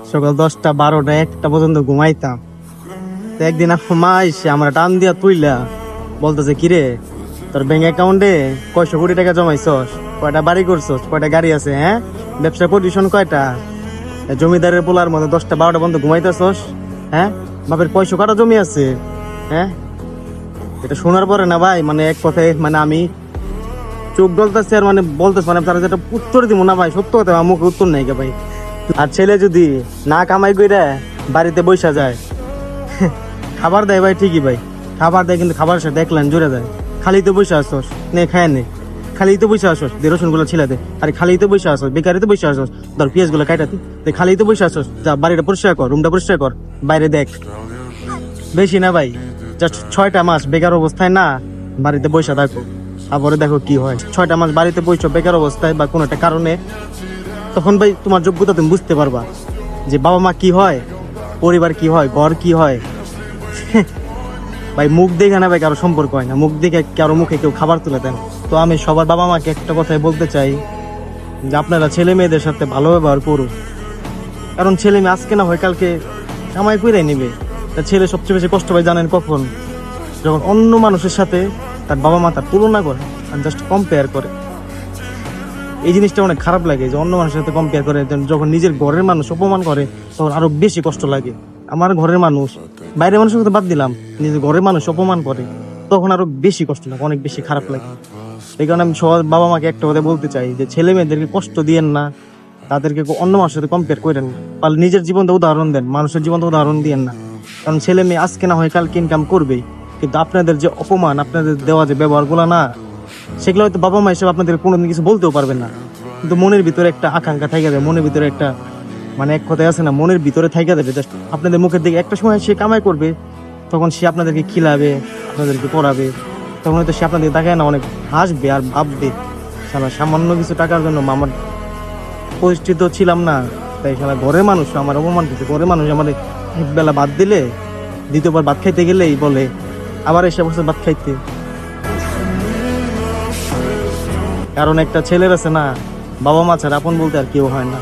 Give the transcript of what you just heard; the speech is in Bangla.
সকাল 10টা 12টা 1টা পর্যন্ত ঘুমাইতাম। তো একদিন মা এসে আমরা টান দিয়া তুইলা বলতেছে, কিরে তোর ব্যাংক অ্যাকাউন্টে কয়শো কোটি টাকা জমাইছস, কয়টা বাড়ি করছস, কয়টা গাড়ি আছে, হ্যাঁ ব্যবসার পজিশন কয়টা, জমিদারের পোলার মধ্যে 10টা 12টা পর্যন্ত ঘুমাইতেছস, হ্যাঁ বাপের পয়সা কাটা জমি আছে, হ্যাঁ। এটা শোনার পরে না ভাই, মানে এক কথায় মানে আমি চোখ গলতেছে আর মানে বলতেছে, মানে তারা যেটা উত্তর দিব না ভাই, সত্য কথা মুখে উত্তর নেই কে ভাই। আর ছেলে যদি না কামাই কইরা বাড়িতে বইসা যায়, খাবার দেয় ভাই ঠিকই ভাই, খাবার দেয়, কিন্তু খাবার সাথে দেখলেন জুড়ে দেয়। খালি তো বসে আসছস, নে খায় নে, খালি তো বসে আসছস, দে রসুন গুলো ছিলে দে, আরে খালি তো বসে আসছস, বেকারি তো বসে আসছস, ধর পেঁয়াজ গুলো কাটাতে দে, খালি তো বসে আসছস, যা বাড়িটা পরিষ্কার কর, রুমটা পরিষ্কার কর, বাইরে দেখ। বেশি না ভাই, জাস্ট 6টা মাস বেকার অবস্থায় না বাড়িতে বসে থাকো, তারপরে দেখো কি হয়। 6টা মাস বাড়িতে বসছো বেকার অবস্থায় বা কোনো একটা কারণে, তখন ভাই তোমার যোগ্যতা তুমি বুঝতে পারবা যে বাবা মা কি হয়, পরিবার কি হয়, ঘর কি হয়। ভাই মুখ দেখে না ভাই কারো সম্পর্ক হয় না, মুখ দেখে কারো মুখে কেউ খাবার তুলে দেন। তো আমি সবার বাবা মাকে একটা কথাই বলতে চাই যে আপনারা ছেলে মেয়েদের সাথে ভালো ব্যবহার করুন, কারণ ছেলে মেয়ে আজকে না হয় কালকে কামাই কইরাই নিবে। তা ছেলে সবচেয়ে বেশি কষ্ট পায় জানেন কখন? যখন অন্য মানুষের সাথে তার বাবা মা তার তুলনা করে আর জাস্ট কম্পেয়ার করে। এই জিনিসটা অনেক খারাপ লাগে যে অন্য মানুষের সাথে কম্পেয়ার করে। যখন নিজের ঘরের মানুষ অপমান করে তখন আরো বেশি কষ্ট লাগে। আমার ঘরের মানুষ, বাইরের মানুষের কথা বাদ দিলাম, নিজের ঘরের মানুষ অপমান করে তখন আরো বেশি কষ্ট লাগে, অনেক বেশি খারাপ লাগে। এই কারণে আমি সবার বাবা মাকে একটা কথা বলতে চাই যে ছেলে মেয়েদেরকে কষ্ট দিয়েন না, তাদেরকে অন্য মানুষের সাথে কম্পেয়ার করেন না, পারলে নিজের জীবনটা উদাহরণ দেন, মানুষের জীবনটা উদাহরণ দিয়েন না। কারণ ছেলে মেয়ে আজকে না হয় কালকে ইনকাম করবেই, কিন্তু আপনাদের যে অপমান, আপনাদের দেওয়া যে ব্যবহারগুলো না, সেগুলো হয়তো বাবা মা হিসেবে আপনাদের কোনোদিন কিছু বলতেও পারবেন না, কিন্তু মনের ভিতরে একটা আকাঙ্ক্ষা থাকে যাবে, মনের ভিতরে একটা মানে এক কথায় আছে না, মনের ভিতরে থাইকা দেবে। জাস্ট আপনাদের মুখের দিকে একটা সময় সে কামাই করবে, তখন সে আপনাদেরকে খিলাবে, আপনাদেরকে পড়াবে, তখন হয়তো সে আপনাদের তাকায় না, অনেক হাসবে আর ভাববে, সালা সামান্য কিছু টাকার জন্য আমার পরিচিত ছিলাম না, তাই সালা ঘরের মানুষ আমার অপমান করছে, ঘরের মানুষ আমার এক বেলা ভাত দিলে দ্বিতীয়বার ভাত খাইতে গেলেই বলে আবার এসে বসে ভাত খাইতে। কারণ একটা ছেলের আছে না, বাবা মা ছাড়া আপন বলতে আর কেউ হয় না।